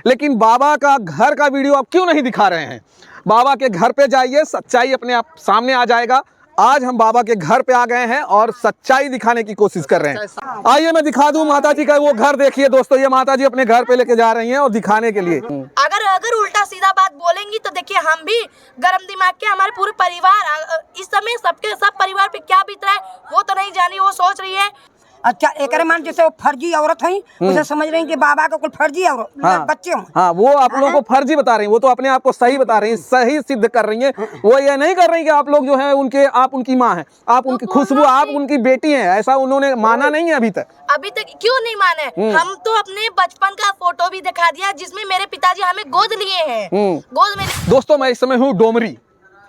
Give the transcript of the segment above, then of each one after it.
लेकिन बाबा का घर का वीडियो आप क्यों नहीं दिखा रहे हैं? बाबा के घर पे जाइए, सच्चाई अपने आप सामने आ जाएगा। आज हम बाबा के घर पे आ गए हैं और सच्चाई दिखाने की कोशिश कर रहे हैं। आइए मैं दिखा दूं माता जी का वो घर। देखिए दोस्तों, ये माता जी अपने घर पे लेके जा रही हैं और दिखाने के लिए। अगर उल्टा सीधा बात बोलेंगी तो देखिए हम भी गरम दिमाग के, हमारे पूरे परिवार इस समय सब परिवार पे क्या बीत रहा है वो तो नहीं जानी, वो सोच रही है। अच्छा एक मान जैसे वो फर्जी औरत है, उसे समझ रही है कि बाबा को कोई फर्जी औरत बच्चे हों। हाँ, वो आप लोगों को फर्जी बता रही हैं, वो तो अपने आप को सही बता रही हैं, सही सिद्ध कर रही हैं। वो ये नहीं कर रही कि आप लोग जो है उनके, आप उनकी माँ हैं, आप उनकी खुशबू, आप उनकी बेटी हैं, ऐसा उन्होंने माना नहीं है अभी तक। क्यों नहीं माने? हम तो अपने बचपन का फोटो भी दिखा दिया जिसमें मेरे पिताजी हमें गोद लिए हैं। गोद में। दोस्तों मैं इस समय हूँ डोमरी,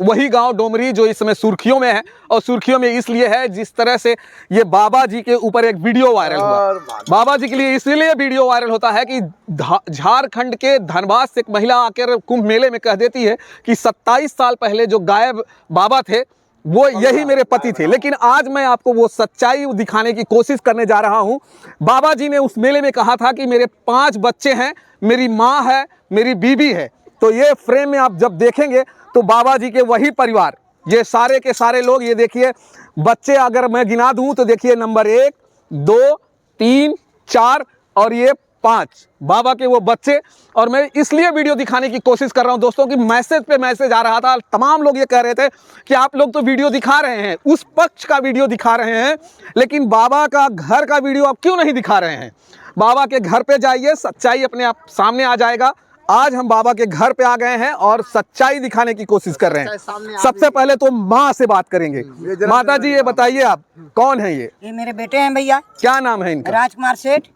वही गांव डोमरी जो इस समय सुर्खियों में है। और सुर्खियों में इसलिए है जिस तरह से ये बाबा जी के ऊपर एक वीडियो वायरल हुआ। बाबा जी के लिए इसलिए वीडियो वायरल होता है कि झारखंड के धनबाद से एक महिला आकर कुंभ मेले में कह देती है कि 27 साल पहले जो गायब बाबा थे वो यही मेरे पति थे। लेकिन आज मैं आपको वो सच्चाई दिखाने की कोशिश करने जा रहा हूँ। बाबा जी ने उस मेले में कहा था कि मेरे 5 बच्चे हैं, मेरी माँ है, मेरी बीबी है। तो ये फ्रेम में आप जब देखेंगे तो बाबा जी के वही परिवार, ये सारे के सारे लोग, ये देखिए बच्चे अगर मैं गिना दूं तो देखिए नंबर 1, 2, 3, 4 और ये 5 बाबा के वो बच्चे। और मैं इसलिए वीडियो दिखाने की कोशिश कर रहा हूं दोस्तों कि मैसेज पे मैसेज आ रहा था, तमाम लोग ये कह रहे थे कि आप लोग तो वीडियो दिखा रहे हैं, उस पक्ष का वीडियो दिखा रहे हैं, लेकिन बाबा का घर का वीडियो आप क्यों नहीं दिखा रहे हैं? बाबा के घर पे जाइए, सच्चाई अपने आप सामने आ जाएगा। आज हम बाबा के घर पे आ गए हैं और सच्चाई दिखाने की कोशिश कर रहे हैं। सबसे पहले तो माँ से बात करेंगे। माता जी ये बताइए आप कौन है? ये मेरे बेटे हैं भैया। क्या नाम है इनका? राजकुमार सेठ।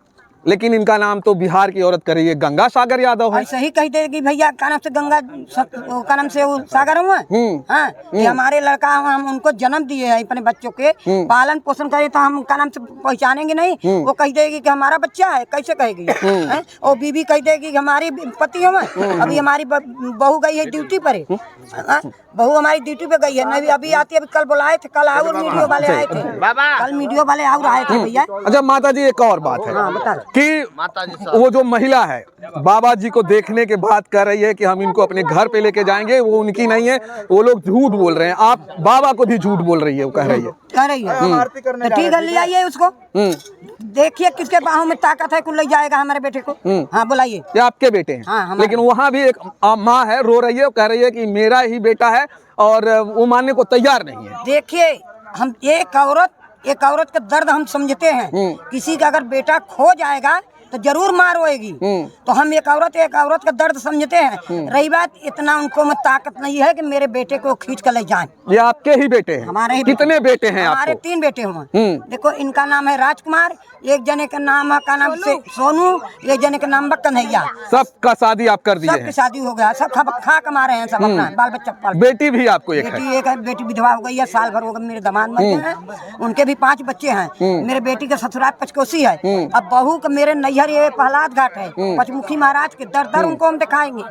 लेकिन इनका नाम तो बिहार की औरत कर रही है, गंगा सागर यादव है। सही कह देगी भैया, का नाम से गंगा का नाम से वो सागर हुआ। हाँ, ये हमारे लड़का, हम उनको जन्म दिए हैं, अपने बच्चों के पालन पोषण करे तो हम का नाम से पहचानेंगे नहीं। वो कह देगी कि हमारा बच्चा है, कैसे कहेगी? और बीबी कह देगी कि हमारी पति हम। अभी हमारी बहू गई है ड्यूटी पर, बहू हमारी ड्यूटी पे गई है, नहीं अभी आती है। अभी कल बुलाए थे, कल और मीडियो वाले आए थे, कल मीडियो वाले और आए थे भैया। अच्छा माता जी एक और बात है कि वो जो महिला है बाबा जी को देखने के बाद कह रही है कि हम इनको अपने घर पे लेके जाएंगे, वो उनकी नहीं है, वो लोग झूठ बोल रहे हैं। आप बाबा को भी झूठ बोल रही है, वो कह रही है। तो ठीक है, ले आइए उसको, देखिए किसके बाहों में ताकत है, कुल ले जाएगा हमारे बेटे को। हाँ बुलाइए। ये आपके बेटे हैं? हाँ, लेकिन वहाँ भी एक माँ है, रो रही है, कह रही है कि मेरा ही बेटा है और वो मानने को तैयार नहीं है। देखिए हम एक औरत का दर्द हम समझते हैं। किसी का अगर बेटा खो जाएगा तो जरूर मार होएगी, तो हम एक औरत का दर्द समझते हैं। रही बात, इतना उनको में ताकत नहीं है कि मेरे बेटे को खींच कर ले जाएं। ये आपके ही बेटे हैं? हमारे ही। कितने बेटे हैं? हमारे 3 बेटे हुए। देखो इनका नाम है राजकुमार, एक जने का नाम है का नाम से सोनू, एक जने का नाम कन्हैया। सबका शादी आप कर दिए? सबकी शादी हो गया, सब खा कमा रहे हैं, सब अपना बाल बच्चा पाल। बेटी भी आपको एक है? बेटी विधवा हो गई है, साल भर हो गया। मेरे दामाद मर गए हैं, उनके भी 5 बच्चे हैं। मेरे बेटी का ससुराल पंचकोशी है। अब बहू का मेरे नैहर ये प्रहलाद घाट है, पचमुखी महाराज के दर उनको हम दिखाएंगे।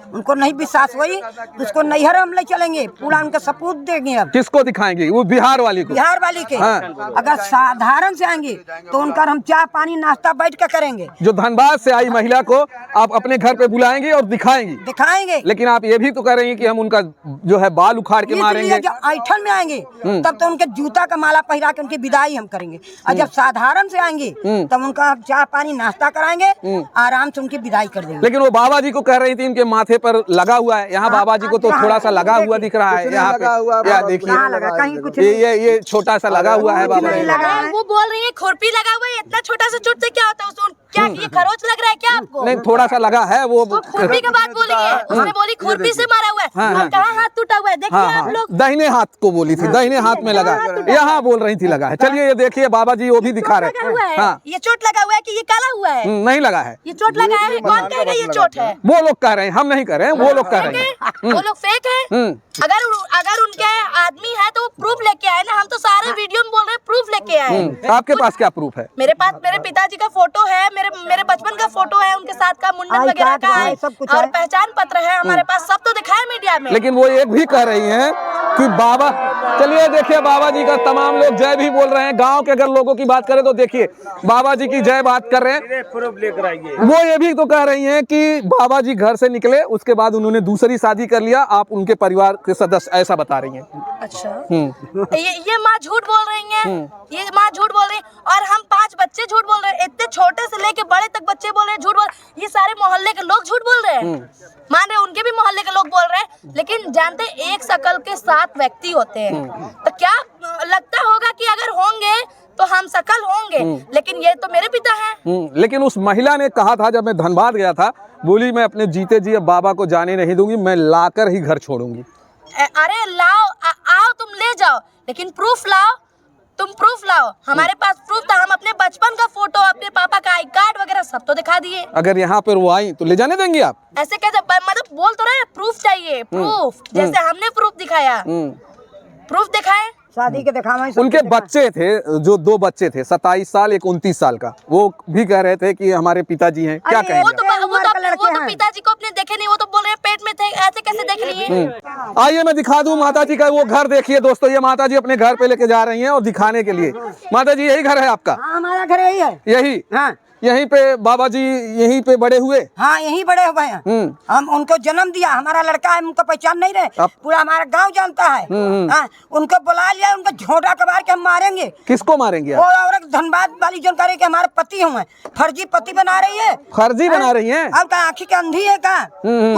उनको नहीं विश्वास हुई तो उसको नैहर हम ले चलेंगे, पूरा उनका सबूत देंगे। अब किसको दिखाएंगे? वो बिहार वाली को? बिहार वाली के। अगर साधारण से आएंगे तो उनका हम चाय पानी नाश्ता बैठ कर करेंगे। जो धनबाद से आई महिला को आप अपने घर पे बुलाएंगे और दिखाएंगे। लेकिन आप ये भी तो कह रही हैं कि हम उनका जो है बाल उखाड़ के मारेंगे। जब ऐठन में आएंगे तब तो उनके जूता का माला पहरा के उनकी विदाई हम करेंगे, और जब साधारण से आएंगे तब उनका चाय पानी नाश्ता कराएंगे, आराम से उनकी विदाई कर देंगे। लेकिन वो बाबा जी को कह रही थी इनके माथे पर लगा हुआ है, यहाँ बाबा जी को तो थोड़ा सा लगा हुआ दिख रहा है। यहाँ पे देखिए ये छोटा सा लगा हुआ है बाबा। वो बोल रही है खुरपी लगा हुआ है, इतना छोटा सा चोट से क्या होता है? क्या ये खरोच लग रहा है क्या आपको? नहीं, थोड़ा सा लगा है। वो खुरपी की बात बोली है, उसने बोली खुरपी से मारा हुआ है। और कहाँ हाथ टूटा हुआ है देखिए आप लोग। दाहिने हाथ को बोली थी, दाहिने हाथ में लगा, यहाँ बोल रही थी लगा है। चलिए ये देखिए बाबा जी वो भी दिखा रहे हैं। ये चोट लगा हुआ है कि ये काला हुआ है? नहीं लगा है, ये चोट लगा है। कौन कहेगा ये चोट है? वो लोग कह रहे हैं, हम नहीं कह रहे हैं, वो लोग कह रहे हैं। वो लोग फेक है। अगर उनके आदमी है तो वो प्रूफ लेके आए ना। हम तो सारे वीडियो में बोल रहे हैं प्रूफ लेके आए। आपके पास क्या प्रूफ है? मेरे पास मेरे पिताजी का फोटो है, मेरे बचपन का फोटो है, उनके साथ का मुंडन वगैरह का है, और पहचान पत्र है हमारे पास, सब तो दिखाया मीडिया में। लेकिन वो एक भी कह रही हैं कि बाबा, चलिए देखिए बाबा जी का तमाम लोग जय भी बोल रहे हैं। गांव के अगर लोगों की बात करें तो देखिए बाबा जी की जय बात कर रहे हैं। वो ये भी तो कह रही हैं कि बाबा जी घर से निकले उसके बाद उन्होंने दूसरी शादी कर लिया, आप उनके परिवार के सदस्य, ऐसा बता रही हैं। अच्छा, ये माँ झूठ बोल रही हैं, ये माँ झूठ बोल रही है और हम 5 बच्चे झूठ बोल रहे हैं। इतने छोटे से लेके बड़े तक बच्चे बोल रहे हैं, झूठ बोल रहे हैं। ये सारे मोहल्ले के लोग झूठ बोल रहे हैं, मान रहे उनके भी मोहल्ले के लोग बोल रहे हैं। लेकिन जानते एक शकल के 7 व्यक्ति होते हैं, तो क्या लगता होगा कि अगर होंगे तो हम शकल होंगे, लेकिन ये तो मेरे पिता हैं। लेकिन उस महिला ने कहा था जब मैं धनबाद गया था, बोली मैं अपने जीते जी अब बाबा को जाने नहीं दूंगी, मैं लाकर ही घर छोड़ूंगी। अरे लाओ, आओ तुम ले जाओ, लेकिन प्रूफ लाओ, तुम प्रूफ लाओ। हमारे पास प्रूफ था, हम अपने बचपन का फोटो, अपने पापा का आई कार्ड वगैरह सब तो दिखा दिए। अगर यहाँ पर वो आई तो ले जाने देंगे आप? ऐसे कैसे, मतलब बोल तो रहे प्रूफ चाहिए, प्रूफ, जैसे हमने प्रूफ दिखाया, प्रूफ दिखाए। शादी के दिखावा उनके बच्चे थे, जो 2 बच्चे थे, 27 साल एक 29 साल का, वो भी कह रहे थे कि हमारे पिताजी हैं। क्या कहेंगे? वो तो पिताजी को अपने देखे नहीं, वो तो बोल रहे हैं पेट में थे, ऐसे कैसे देख लिए? आइए मैं दिखा दूं माता जी का वो घर। देखिए दोस्तों, ये माता जी अपने घर पे लेके जा रही हैं और दिखाने के लिए। माता जी यही घर है आपका? हाँ, हमारा घर यही है। यही? हाँ, यहीं पे बाबा जी यहीं पे बड़े हुए? हाँ, यहीं बड़े हुए हैं। हम उनको जन्म दिया, हमारा लड़का है, उनको पहचान नहीं रहे, पूरा हमारा गांव जानता है। हाँ, उनको बुला लिया, उनको झोटा कबार के हम मारेंगे। किसको मारेंगे? वो औरत धनबाद वाली जो करे कि हमारे पति हुए, फर्जी पति बना रही है। फर्जी बना रही है? अब का आँखी के अंधी है का?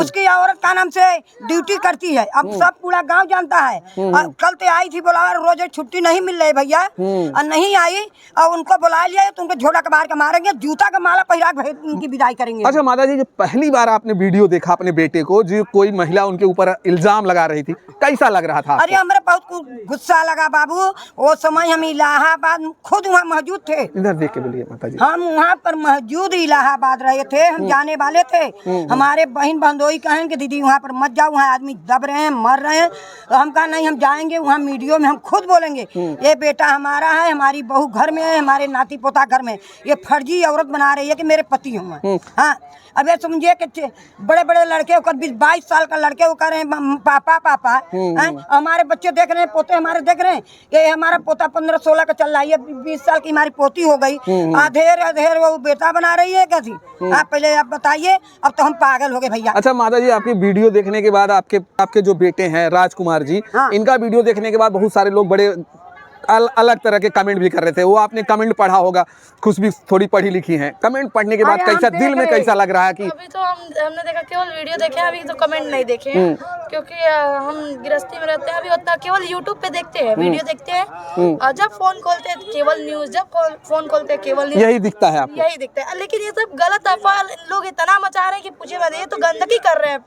उसकी औरत का नाम से ड्यूटी करती है, अब सब पूरा गाँव जानता है। और कल तो आई थी, बोला रोज छुट्टी नहीं मिल रही भैया, और नहीं आई, और उनको बुला लिया तो उनको झोटा कबार के मारेंगे, जूता का माला पहिरा उनकी विदाई करेंगे। अच्छा माता जी, जब पहली बार आपने वीडियो देखा अपने बेटे को, जो कोई महिला उनके ऊपर इल्जाम लगा रही थी, कैसा लग रहा था? अरे हमारे बहुत गुस्सा लगा बाबू। वो समय हम इलाहाबाद खुद वहाँ मौजूद थे। इधर देख के बोलिए माता जी। हम वहाँ पर मौजूद इलाहाबाद रहे थे, हम जाने वाले थे। हमारे बहन बंधोई कहें कि दीदी वहाँ पर मत जाओ, वहाँ आदमी दब रहे हैं, मर रहे हैं। तो हम कहा नहीं, हम जाएंगे वहाँ, मीडियो में हम खुद बोलेंगे ये बेटा हमारा है, हमारी बहू घर में है, हमारे नाती पोता घर में, ये फर्जी औरत बना रही है कि मेरे पति हुए। हाँ, अब ये समझिए कि बड़े बड़े लड़के होकर 22 साल का लड़के वो कह रहे हैं पापा पापा। हमारे बच्चे देख रहे हैं, पोते हमारे देख रहे हैं। ये हमारा पोता 15-16 का चल रहा है, 20 साल की हमारी पोती हो गई, अधेर वो बेटा बना रही है क्या थी? आप पहले आप बताइए, अब तो हम पागल हो गए भैया। अच्छा माता जी, आपकी वीडियो देखने के बाद आपके जो बेटे हैं राजकुमार जी, इनका वीडियो देखने के बाद बहुत सारे लोग बड़े अलग तरह के कमेंट भी कर रहे थे। वो आपने कमेंट पढ़ा होगा, खुश भी थोड़ी पढ़ी लिखी हैं। कमेंट पढ़ने के बाद कैसा दिल में कैसा लग रहा है कि अभी तो हमने देखा, केवल वीडियो देखे हैं, अभी तो कमेंट नहीं देखे हैं, क्योंकि हम गृहस्थी में रहते हैं अभी, उतना केवल यूट्यूब पे देखते हैं, वीडियो देखते हैं, और जब फोन खोलते हैं केवल न्यूज, जब फोन खोलते हैं केवल न्यूज, यही दिखता है आपको? यही दिखता है। लेकिन ये सब गलत अफवाह लोग इतना मचा रहे हैं कि पूछे मत, ये तो गंदगी कर रहे हैं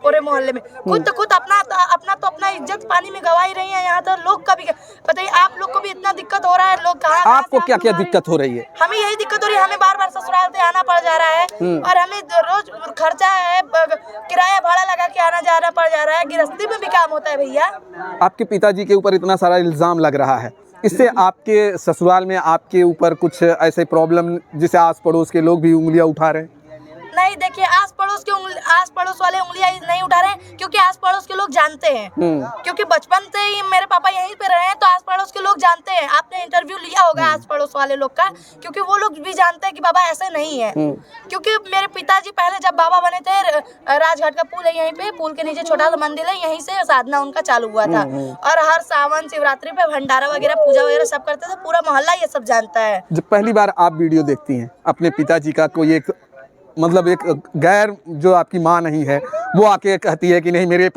पूरे मोहल्ले में। खुद अपना इज्जत पानी में गवा ही रही है। यहाँ तो लोग का भी बताइए, आप लोग को भी इतना दिक्कत हो रहा है, लोग कहाँ, आपको क्या क्या दिक्कत हो रही है? हमें यही दिक्कत हो रही है, हमें बार-बार ससुराल से आना पड़ जा रहा है, और हमें रोज खर्चा है, किराया भाड़ा लगा के आना जाना पड़ जा रहा है, गृहस्थी में भी काम होता है भैया। आपके पिताजी के ऊपर इतना सारा इल्जाम लग रहा है, इससे आपके ससुराल में आपके ऊपर कुछ ऐसे प्रॉब्लम जिसे आस पड़ोस के लोग भी उंगलियां उठा रहे हैं? नहीं, देखिए आस पड़ोस वाले उंगलियां नहीं उठा रहे हैं, क्योंकि आस पड़ोस के लोग जानते हैं, क्योंकि बचपन से ही मेरे पापा यहीं पे रहे हैं, तो आस पड़ोस के लोग जानते हैं। आपने इंटरव्यू लिया होगा आस पड़ोस वाले लोग का, क्योंकि वो लोग भी जानते हैं कि बाबा ऐसे नहीं है। क्योंकि मेरे पिताजी पहले जब बाबा बने थे, राजघाट का पुल है यहीं पे, पुल के नीचे छोटा सा मंदिर है, यहीं से साधना उनका चालू हुआ था, और हर सावन शिवरात्रि पे भंडारा वगैरह पूजा वगैरह सब करते थे, पूरा मोहल्ला ये सब जानता है। जब पहली बार आप वीडियो देखती हैं अपने पिताजी का, कोई एक मतलब एक गैर जो आपकी माँ नहीं है, वो आके कहती है कि नहीं मेरे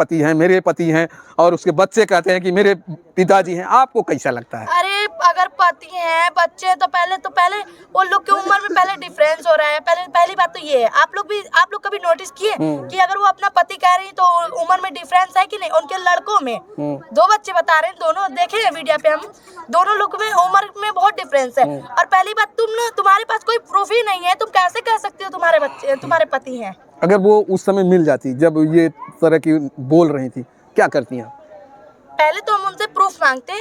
पति हैं, और उसके बच्चे कहते हैं कि मेरे पिताजी हैं, आपको कैसा लगता है? अरे अगर पति हैं, बच्चे, तो पहले वो लोग की उम्र में पहले डिफरेंस हो रहा है। पहली बात तो ये है, आप लोग कभी नोटिस किए कि अगर वो अपना पति कह रही तो उम्र में डिफरेंस है कि नहीं? उनके लड़कों में 2 बच्चे बता रहे हैं, दोनों देखे हैं वीडियो पे हम, दोनों लोग में उम्र में बहुत डिफरेंस है। और पहली बात, तुम्हारे पास कोई प्रूफ ही नहीं है, तुम कैसे कह सकते हो तुम्हारे पति हैं? अगर वो उस समय मिल जाती, जब ये तरह की बोल रही थी, क्या करती हैं? पहले तो हम उनसे प्रूफ मांगते।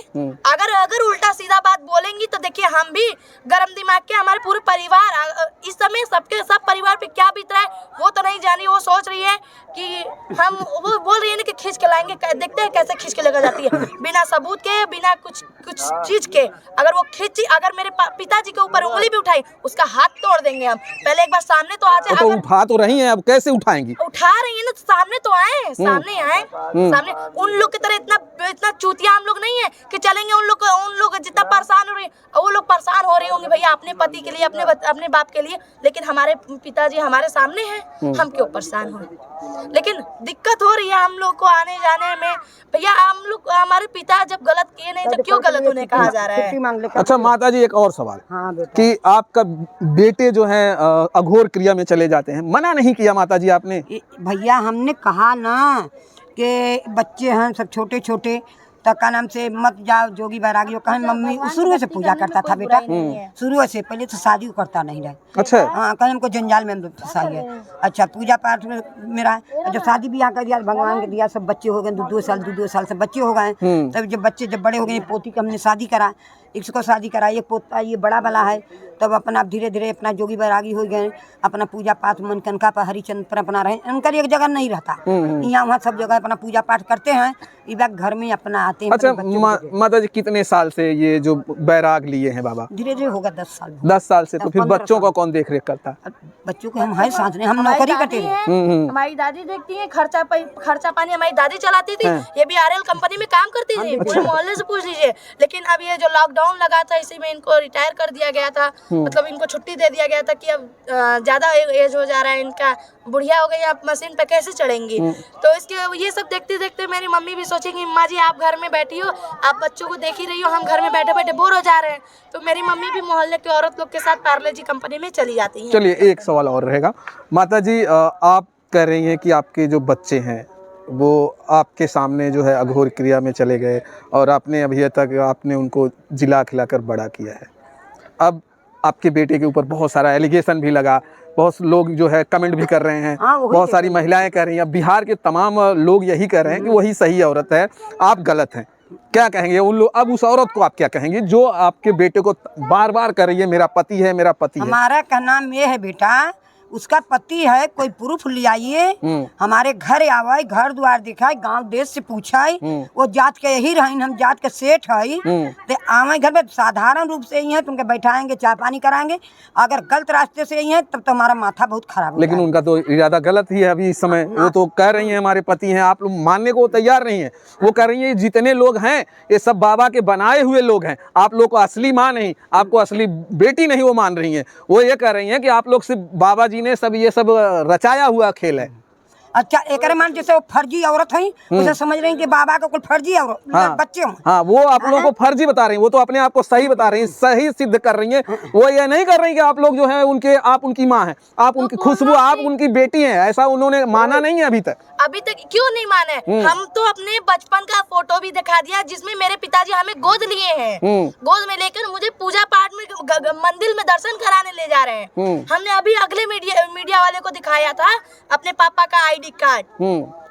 अगर उल्टा सीधा बात बोलेंगी तो देखिए, हम भी गरम दिमाग के, हमारे पूरे परिवार इस समय सब परिवार पे क्या बीत रहा है वो तो नहीं जानी। वो सोच रही है कि हम वो बोल रही है ना कि खींच के लाएंगे, देखते हैं कैसे खींच के लेकर जाती है बिना सबूत के, बिना कुछ चीज के। अगर वो खींची, अगर मेरे पिताजी के ऊपर उंगली भी उठाई, उसका हाथ तोड़ देंगे हम। पहले एक बार सामने तो आ जाए। तो उठा तो रही हैं, अब कैसे उठाएंगी? उठा रही है ना, तो सामने तो आए, सामने आए, सामने। उन लोग की तरह इतना चूतिया हम लोग नहीं है कि चलेंगे उन लोग जितना परेशान हो रही है, वो लोग परेशान हो रही होंगे भैया अपने पति के लिए, अपने बाप के लिए, लेकिन हमारे पिताजी हमारे सामने हैं, हम क्यों परेशान हो? लेकिन दिक्कत हो रही है हम लोग को आने जाने में। भैया हम लोग, हमारे पिता जब गलत किए नहीं तो क्यों गलत उन्हें कहा जा रहा है? अच्छा माता जी, एक और सवाल। हाँ कि आपका बेटे जो है अघोर क्रिया में चले जाते हैं, मना नहीं किया माता जी आपने? भैया हमने कहा ना कि बच्चे हैं सब छोटे छोटे, तो का नाम से मत जाओ जोगी बैरागी। वो कहें मम्मी शुरू से पूजा करता था बेटा, शुरू से, पहले तो शादी करता नहीं रहे। अच्छा। हाँ, कहें हमको जंजाल में फंसाई है। अच्छा, पूजा पाठ में मेरा जब शादी ब्याह कर दिया, भगवान के दिया, सब बच्चे हो गए, दो दो साल से बच्चे हो गए। तब जब बच्चे बड़े हो गए, पोती की हमने शादी करा, इसको शादी करा, ये पोता ये बड़ा वाला है। तब अपना धीरे धीरे अपना जोगी बैरागी हो गए, अपना पूजा पाठ मनकनका पर हरिचंद पर अपना रहे। उनका एक जगह नहीं रहता, यहाँ वहाँ सब जगह अपना पूजा पाठ करते हैं, इधर घर में अपना आते हैं। अच्छा माता जी, कितने साल से ये जो बैराग लिए हैं बाबा? धीरे धीरे होगा 10 साल। 10 साल से। तो फिर बच्चों का कौन देख रेख करता? बच्चों को हम है साथ में, हम नौकरी करते हैं। हमारी दादी देखती है, खर्चा पानी हमारी दादी चलाती थी। ये भी RL कंपनी में काम करती थी, पूरे मोहल्ले से पूछ लीजिए। लेकिन अब ये जो लॉकडाउन लगा था, इसी में इनको रिटायर कर दिया गया था, मतलब इनको छुट्टी दे दिया गया था कि अब ज्यादा एज हो जा रहा है इनका, बुढ़िया हो गई, आप मशीन पे कैसे चढ़ेंगी? तो इसके ये सब देखते देखते मेरी मम्मी भी सोचेंगी, माँ जी आप घर में बैठी हो, आप बच्चों को देख ही रही हो, हम घर में बैठे बैठे बोर हो जा रहे हैं। तो मेरी मम्मी भी मोहल्ले की औरत लोग के साथ पार्ले जी कंपनी में चली जाती है। चलिए एक सवाल और रहेगा माता जी, आप कह रही हैं कि आपके जो बच्चे हैं वो आपके सामने जो है अघोर क्रिया में चले गए, और आपने अभी तक आपने उनको जिला खिलाकर बड़ा किया है। अब आपके बेटे के ऊपर बहुत सारा एलिगेशन भी लगा, बहुत लोग जो है कमेंट भी कर रहे हैं, बहुत सारी महिलाएं कह रही हैं, बिहार के तमाम लोग यही कह रहे हैं कि वही सही औरत है, आप गलत हैं। क्या कहेंगे उन लोग? अब उस औरत को आप क्या कहेंगे जो आपके बेटे को बार बार कह रही है मेरा पति है, मेरा पति है? हमारा का नाम ये है बेटा, उसका पति है, कोई प्रूफ ले आइए, हमारे घर आवाए, घर द्वार दिखाए, गांव देश से पूछाए, वो जात के यही रही, हम जात के सेठ है, तो आवे घर में साधारण रूप से ही है, तुमके बैठाएंगे, चाय पानी कराएंगे। अगर गलत रास्ते से ही है तब तो हमारा माथा बहुत खराब हो। लेकिन उनका तो इरादा गलत ही है अभी इस समय। वो तो कह रही हैं हमारे पति हैं, आप लोग मानने को तैयार नहीं है। वो कह रही है जितने लोग हैं ये सब बाबा के बनाए हुए लोग हैं, आप लोग को असली माँ नहीं, आपको असली बेटी नहीं वो मान रही है। वो ये कह रही है कि आप लोग सिर्फ बाबा ने सब ये सब रचाया हुआ खेल है। अच्छा, एक मान जैसे वो फर्जी औरत है, उसे समझ रही है कि बाबा का कोई फर्जी औरत बच्चे हों। हाँ, वो आप लोगों को फर्जी बता रही हैं, वो तो अपने आप को सही बता रही हैं, सही सिद्ध कर रही हैं। वो ये नहीं कर रही कि आप लोग जो है उनके, आप उनकी माँ हैं, आप उनकी खुशबू, आप उनकी बेटी हैं, ऐसा उन्होंने माना नहीं है अभी तक। अभी तक क्यों नहीं माने? हम तो अपने बचपन का फोटो भी दिखा दिया जिसमें मेरे पिताजी हमें गोद लिए हैं, गोद में लेकर मुझे पूजा पाठ में मंदिर में दर्शन कराने ले जा रहे हैं। हमने अभी अगले मीडिया वाले को दिखाया था अपने पापा का ID कार्ड,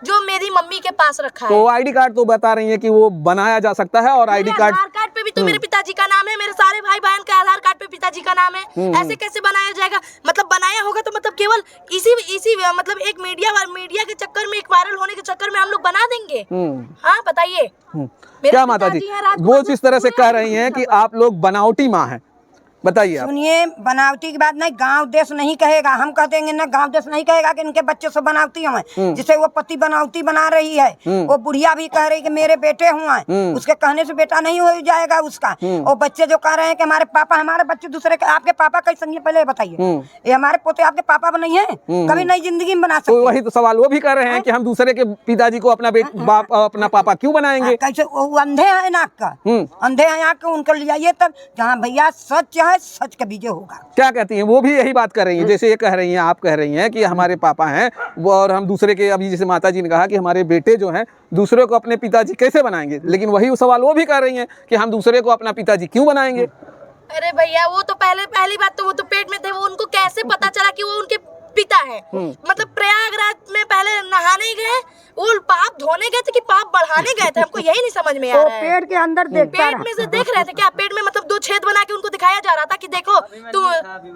जो मेरी मम्मी के पास रखा है। तो ID कार्ड तो बता रही है कि वो बनाया जा सकता है, और ID कार्ड, आधार कार्ड पे भी तो मेरे पिताजी का नाम है, मेरे सारे भाई बहन के आधार कार्ड पे पिताजी का नाम है। ऐसे कैसे बनाया जाएगा? मतलब बनाया होगा तो मतलब केवल इसी मतलब एक मीडिया के चक्कर में, एक वायरल होने के चक्कर में हम लोग बना देंगे? हाँ बताइए। क्या माता जी वो जिस तरह से कह रही हैं कि आप लोग बनावटी माँ हैं, बताइए। सुनिए, बनावटी की बात नहीं, गांव देश नहीं कहेगा, हम कह देंगे ना, गांव देश नहीं कहेगा कि इनके बच्चे से बनावटी हुए। जिसे वो पति बनावटी बना रही है, वो बुढ़िया भी कह रही कि मेरे बेटे हुए, उसके कहने से बेटा नहीं हो जाएगा उसका। और बच्चे जो कह रहे हैं कि हमारे पापा, हमारे बच्चे दूसरे के, आपके पापा कैसे हैं पहले बताइए? ये हमारे पोते आपके पापा नहीं है, कभी नई जिंदगी में बना सकते। तो वही तो सवाल वो भी कर रहे हैं कि हम दूसरे के पिताजी को अपना बाप, अपना पापा क्यों बनाएंगे? कैसे? वो अंधे हैं नाक का, अंधे हैं आँख का, उनको ले जाइए तब जहाँ भैया सच है, सच का विजय होगा। क्या कहती हैं? वो भी यही बात कर रही हैं, जैसे ये कह रही हैं, आप कह रही हैं कि हमारे पापा हैं वो, और हम दूसरे के, अभी जैसे माता जी ने कहा कि हमारे बेटे जो हैं दूसरे को अपने पिताजी कैसे बनाएंगे, लेकिन वही सवाल वो भी कर रही हैं कि हम दूसरे को अपना पिताजी क्यों बनाएंगे? अरे भैया वो तो पहली बात तो वो तो पेट में थे, वो उनको कैसे पता चला कि वो उनके पिता है? मतलब प्रयागराज में पहले नहाने गए, वो पाप धोने गए थे कि पाप बढ़ाने गए थे, हमको यही नहीं समझ में आ वो रहा है। पेट के अंदर देखता पेट में से देख रहे थे क्या? पेट में मतलब 2 छेद बना के उनको दिखाया जा रहा था कि देखो तुम।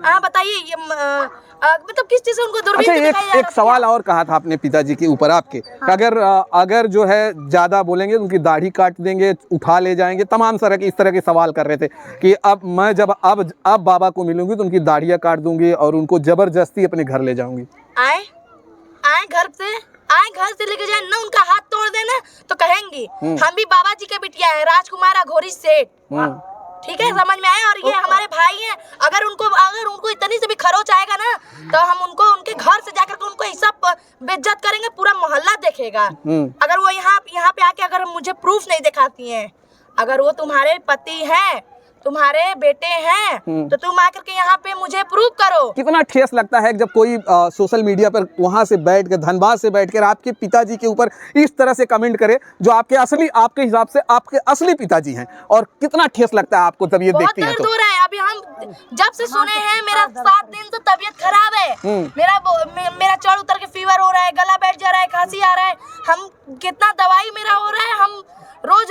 हाँ बताइए, ये मतलब किस चीज से उनको अच्छा, दूरबीन से दिखाया जा रहा एक था? सवाल और कहा था अपने पिताजी के ऊपर आपके, कि अगर जो है ज्यादा बोलेंगे तो उनकी दाढ़ी काट देंगे, उठा ले जाएंगे, तमाम तरह के इस तरह के सवाल कर रहे थे कि अब मैं जब अब बाबा को मिलूंगी तो उनकी दाढ़ियाँ काट दूंगी और उनको जबरदस्ती अपने घर ले जाऊंगी। आए घर से लेके जाए ना, उनका हाथ तोड़ देना तो कहेंगी हम भी बाबा जी के बिटिया हैं, राजकुमार अघोरी सेठ। ठीक है, समझ में आया? और ये हमारे भाई हैं। अगर उनको इतनी से भी खरोच आएगा ना तो हम उनको उनके घर से जाकर उनको ऐसा बेइज्जत करेंगे, पूरा मोहल्ला देखेगा। अगर वो यहाँ पे आके अगर मुझे प्रूफ नहीं दिखाती हैं, अगर वो तुम्हारे पति हैं, तुम्हारे बेटे हैं, तो तुम आकर के यहाँ पे मुझे प्रूफ करो। कितना ठेस लगता है जब कोई सोशल मीडिया पर वहां से बैठ कर, धनबाद से बैठकर आपके पिताजी के ऊपर इस तरह से कमेंट करे जो आपके हिसाब से आपके असली पिताजी हैं, और कितना ठेस लगता है आपको जब ये देखते हैं बहुत तो? दर्द हो रहा है। अभी हम जब से सुने हैं, मेरा 7 दिन से तबीयत खराब है। मेरा चढ़ उतर के फीवर हो रहा है, गला बैठ जा रहा है, खांसी आ रहा है। हम कितना दवाई मेरा हो रहा है, हम रोज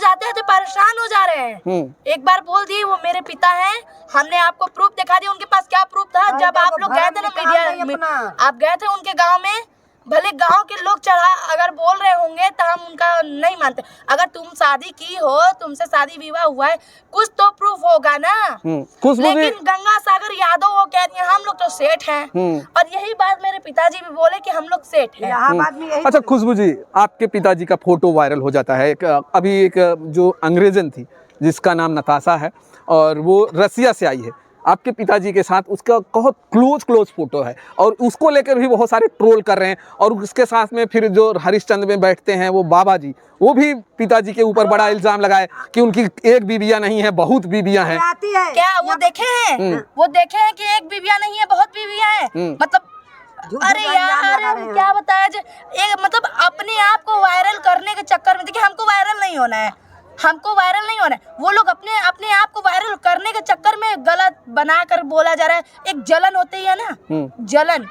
आते परेशान हो जा रहे हैं। एक बार बोल दिए वो मेरे पिता हैं, हमने आपको प्रूफ दिखा दिया। उनके पास क्या प्रूफ था? जब आप लोग गए थे ना मीडिया में, आप गए थे उनके गांव में, भले गांव के लोग अगर बोल रहे होंगे तो हम उनका नहीं मानते। अगर तुम शादी की हो, तुमसे शादी विवाह हुआ है, कुछ तो प्रूफ होगा ना। लेकिन गंगा सागर यादव वो कह रही है हम लोग तो सेठ हैं, और यही बात मेरे पिताजी भी बोले कि हम लोग सेठ हैं। अच्छा खुशबू जी, आपके पिताजी का फोटो वायरल हो जाता है। अभी एक जो अंग्रेजन थी जिसका नाम नताशा है और वो रसिया से आई है, आपके पिताजी के साथ उसका बहुत क्लोज फोटो है, और उसको लेकर भी बहुत सारे ट्रोल कर रहे हैं। और उसके साथ में फिर जो हरिश्चंद्र में बैठते हैं वो बाबा जी, वो भी पिताजी के ऊपर बड़ा इल्जाम लगाए कि उनकी एक बीबियां नहीं है, बहुत बीबियां हैं। क्या वो देखे हैं? वो देखे हैं कि एक बीबियां नहीं है, बहुत बीबियां हैं? मतलब अरे यार क्या बताया मतलब अपने आप को वायरल करने के चक्कर में, देखिए हमको वायरल नहीं होना है, वो लोग अपने आप को वायरल करने के चक्कर में गलत बनाकर बोला जा रहा है। एक जलन होती है ना, जलन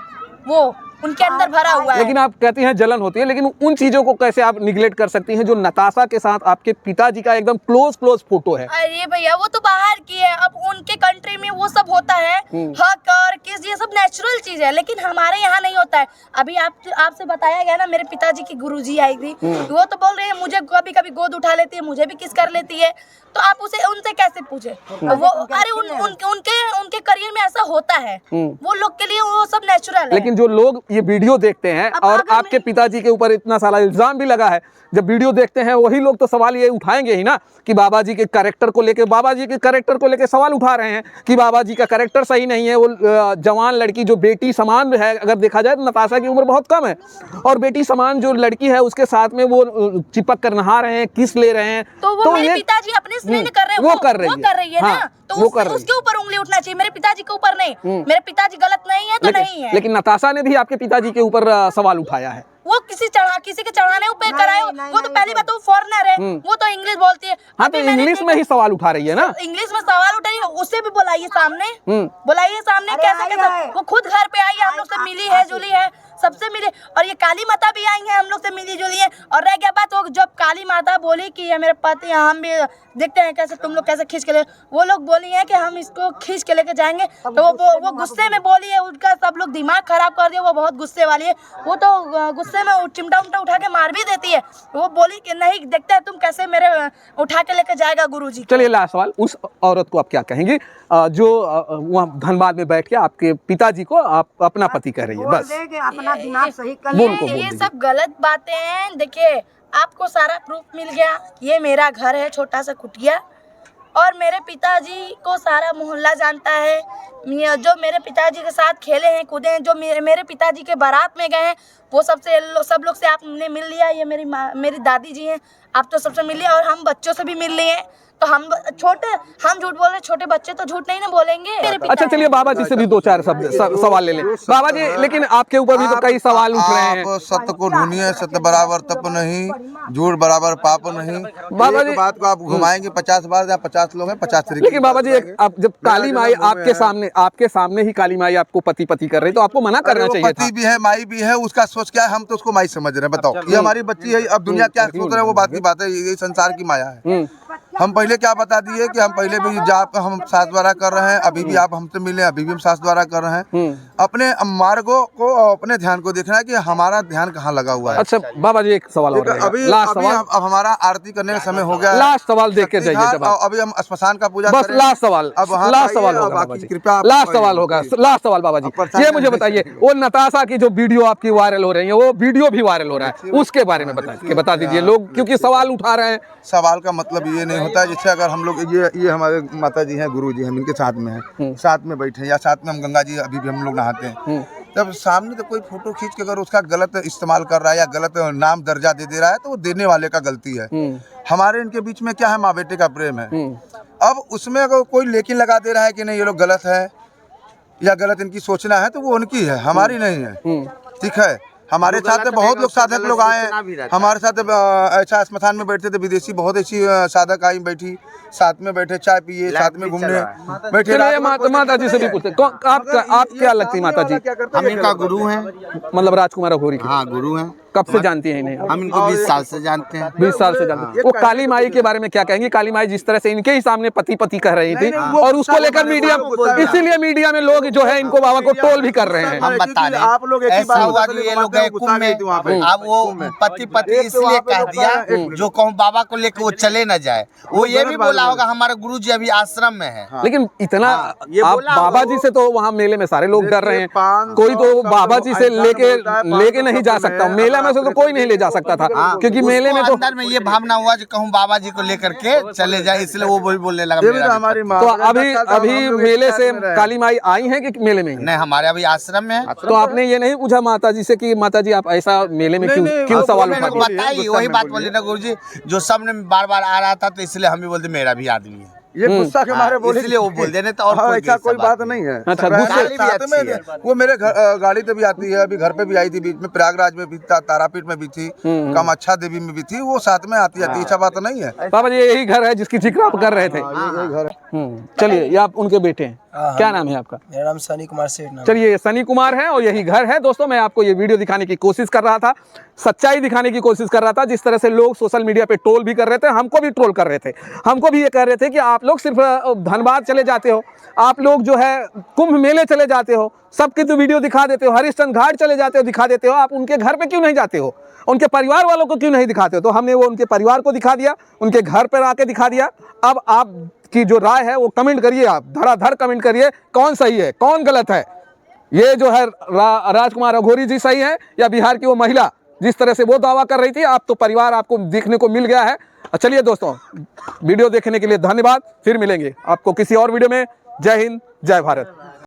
वो उनके अंदर भरा हुआ है। लेकिन आप कहती हैं जलन होती है, लेकिन उन चीजों को कैसे आप निगलेक्ट कर सकती हैं जो नताशा के साथ आपके पिताजी का एकदम क्लोज फोटो है? अरे भैया वो तो बाहर की है, अब उनके कंट्री में वो सब होता है, हक और किस, ये सब नेचुरल चीज है, लेकिन हमारे यहाँ नहीं होता है। अभी आपसे बताया गया ना, मेरे पिताजी की गुरुजी आई थी, वो तो बोल रही है मुझे कभी कभी गोद उठा लेती है, मुझे भी किस कर लेती है, तो आप उनसे कैसे पूछे? वो अरे उनके करियर में ऐसा होता है, वो लोग के लिए वो सब नेचुरल है। लेकिन जो लोग ये वीडियो देखते हैं और आपके पिताजी के ऊपर इतना सारा इल्जाम भी लगा है, जब वीडियो देखते हैं वही लोग तो सवाल ये उठाएंगे ही ना कि बाबा जी के कैरेक्टर को लेके सवाल उठा रहे हैं कि बाबा जी का कैरेक्टर सही नहीं है। वो जवान लड़की जो बेटी समान है, अगर देखा जाए तो नताशा की उम्र बहुत कम है, और बेटी समान जो लड़की है उसके साथ में वो चिपक कर नहा रहे हैं, किस ले रहे हैं, तो मेरे पिताजी अपने से नहीं कर रहे हैं, वो कर रही है ना, तो उसके ऊपर उंगली उठना चाहिए, मेरे पिताजी के ऊपर नहीं। मेरे पिताजी गलत नहीं है तो नहीं है। लेकिन नताशा ने भी आपके पिताजी के ऊपर सवाल उठाया है। वो किसी के चढ़ाने पे कराए, वो तो पहली बात वो फॉरेनर है, वो तो इंग्लिश बोलती है। हाँ, तो इंग्लिश में ही सवाल उठा रही है ना, इंग्लिश में सवाल उठा रही है, उससे भी बुलाइए सामने, कैसे वो खुद घर पे आई है, हम लोग से मिली है, जुली है, सबसे मिले। और ये काली माता भी आई है, हम लोग से मिली जुली है। और रह गया बात, वो जब काली माता बोली कि ये मेरे पति, हम भी देखते हैं कैसे तुम लोग कैसे खींच के ले, वो लोग बोली है कि हम इसको खींच के लेके जाएंगे, तो वो गुस्से में बोली है, उनका सब लोग दिमाग खराब कर दिया, वो बहुत गुस्से वाली है, वो तो गुस्से में चिमटा उठा के मार भी देती है। वो बोली कि नहीं, देखते हैं तुम कैसे मेरे उठा के लेके जाएगा गुरुजी। चलिए लास्ट सवाल, उस औरत को आप क्या कहेंगे जो वहाँ धनबाद में बैठ के आपके पिताजी को आप अपना पति कह रही है? बस अपना दिमाग सही कर, ये सब गलत बातें हैं। देखिए आपको सारा प्रूफ मिल गया, ये मेरा घर है, छोटा सा कुटिया, और मेरे पिताजी को सारा मोहल्ला जानता है। जो मेरे पिताजी के साथ खेले हैं, कूदे हैं, जो मेरे पिताजी के बारात में गए हैं, वो सब लोग से आपने मिल लिया। ये मेरी दादी जी हैं, आप तो सबसे मिल लिया, और हम बच्चों से भी मिल लिए हैं। तो हम झूठ बोल रहे, छोटे बच्चे तो झूठ नहीं ना बोलेंगे। मेरे पिता अच्छा चलिए बाबा जी से भी दो चार सवाल ले लें। बाबा जी लेकिन आपके ऊपर भी तो कई सवाल उठ रहे हैं। आप सत्य को ढूंढिए, सत्य बराबर तप नहीं, झूठ बराबर पाप नहीं। बाबा एक जी बात को आप घुमाएंगे 50 बार, या 50 लोग हैं 50 तरीके। लेकिन बाबा जी अब जब काली माई आपके सामने ही काली माई आपको पति पति कर रही तो आपको मना करना चाहिए था। पति भी है, माई भी है, उसका सोच क्या है, हम तो उसको माई समझ रहे हैं। बताओ ये हमारी बच्ची है, अब दुनिया क्या सोच रहे है वो बात की बात है, ये संसार की माया है। हम पहले क्या बता दिए कि हम पहले भी जाप हम सास द्वारा कर रहे हैं, अभी भी आप हमसे मिले, अभी भी हम सास द्वारा कर रहे हैं। अपने मार्गों को, अपने ध्यान को देखना है कि हमारा ध्यान कहाँ लगा हुआ है। अच्छा बाबा जी एक सवाल और अभी लास्ट सवाल, अब हमारा आरती करने का समय हो गया है। लास्ट सवाल देख के जाइए जवाब। अभी हम श्मशान का पूजा बस लास्ट सवाल, लास्ट सवाल होगा बाबा जी, लास्ट सवाल होगा, लास्ट सवाल बाबा जी। ये मुझे बताइए वो नताशा की जो वीडियो आपकी वायरल हो रही है, वो वीडियो भी वायरल हो रहा है, उसके बारे में बता दीजिए लोग, क्योंकि सवाल उठा रहे हैं। सवाल का मतलब ये नहीं होता है जैसे अगर हम लोग ये हमारे माता जी हैं, गुरु जी हम इनके साथ में हैं, साथ में बैठे हैं, या साथ में हम गंगा जी अभी भी हम लोग नहाते हैं, तब सामने तो कोई फोटो खींच के अगर उसका गलत इस्तेमाल कर रहा है या गलत नाम दर्जा दे रहा है तो वो देने वाले का गलती है। हमारे इनके बीच में क्या है, माँ बेटे का प्रेम है। अब उसमें अगर कोई लेकिन लगा दे रहा है कि नहीं ये लोग गलत है या गलत इनकी सोचना है, तो वो उनकी है, हमारी नहीं है। ठीक है, हमारे साथ बहुत लोग साधक लोग आए हैं, हमारे साथ ऐसा श्मशान में बैठते थे, विदेशी बहुत ऐसी साधक आई बैठी, साथ में बैठे, चाय पिए, साथ में घूमने बैठे। माता जी से भी पूछते आप क्या लगती माता जी? हम इनका गुरु हैं, मतलब राजकुमार अघोरी की? हाँ गुरु हैं। कब से जानती हैं इन्हें? हम इनको 20 साल से जानते हैं। 20 साल से जानते हैं। वो काली माई के बारे में क्या कहेंगे? काली माई जिस तरह से इनके ही सामने पति पति कह रही थी और उसको लेकर मीडिया, इसीलिए मीडिया में लोग जो है इनको बाबा को ट्रोल भी कर रहे हैं। हम बता रहे आप लोग ऐसा हुआ कि ये लोग गए कुंभ में, अब वो पति पति इसलिए कह दिया जो कहूँ बाबा को लेकर वो चले न जाए। वो ये भी बोला होगा हमारे गुरु जी अभी आश्रम में है। लेकिन इतना आप बाबा जी से तो वहाँ मेले में सारे लोग डर रहे हैं, कोई तो बाबा जी से लेके नहीं जा सकता, मेला में से तो कोई नहीं ले जा सकता था, क्योंकि मेले में तो अंदर में ये भावना हुआ जो कहूँ बाबा जी को लेकर के चले जाए, इसलिए वो बोलने लगा। तो अभी मेले से काली माई आई है कि मेले में? नहीं, हमारे अभी आश्रम में है। तो आपने ये नहीं पूछा माता जी से कि माता जी आप ऐसा मेले में क्यों सवाल उठाते? बताइए, वही बात बोली ना गुरु जी, जो सामने बार बार आ रहा था तो इसलिए हम भी बोलते मेरा भी आदमी है, ये गुस्सा के मारे बोले, इसलिए वो बोल देने तो। और ऐसा कोई बात नहीं है। अच्छा, साथ में वो मेरे गाड़ी पे भी आती है, अभी घर पे भी आई थी, बीच में प्रयागराज में भी, तारापीठ में भी थी, कामाख्या देवी में भी थी, वो साथ में आती है, ऐसा बात नहीं है। बाबा जी यही घर है जिसकी जिक्र आप कर रहे थे? चलिए, ये आप उनके बेटे हैं, क्या नाम है आपका? मेरा नाम सनी कुमार सेठ। चलिए, सनी कुमार है और यही घर है। दोस्तों मैं आपको ये वीडियो दिखाने की कोशिश कर रहा था, सच्चाई दिखाने की कोशिश कर रहा था। जिस तरह से लोग सोशल मीडिया पे ट्रोल भी कर रहे थे, हमको भी ट्रोल कर रहे थे, हमको भी ये कह रहे थे कि आप लोग सिर्फ धनबाद चले जाते हो, आप लोग जो है कुंभ मेले चले जाते हो, सबकी तो वीडियो दिखा देते हो, हरिश्चंद्र घाट चले जाते हो, दिखा देते हो, आप उनके घर पे क्यों नहीं जाते हो, उनके परिवार वालों को क्यों नहीं दिखाते हो? तो हमने वो उनके परिवार को दिखा दिया, उनके घर पर आके दिखा दिया। अब आप की जो राय है वो कमेंट करिए, आप धड़ाधड़ कमेंट करिए, कौन सही है कौन गलत है। ये जो है राजकुमार अघोरी जी सही है या बिहार की वो महिला जिस तरह से वो दावा कर रही थी? आप तो परिवार आपको देखने को मिल गया है। चलिए दोस्तों, वीडियो देखने के लिए धन्यवाद, फिर मिलेंगे आपको किसी और वीडियो में। जय हिंद, जय भारत।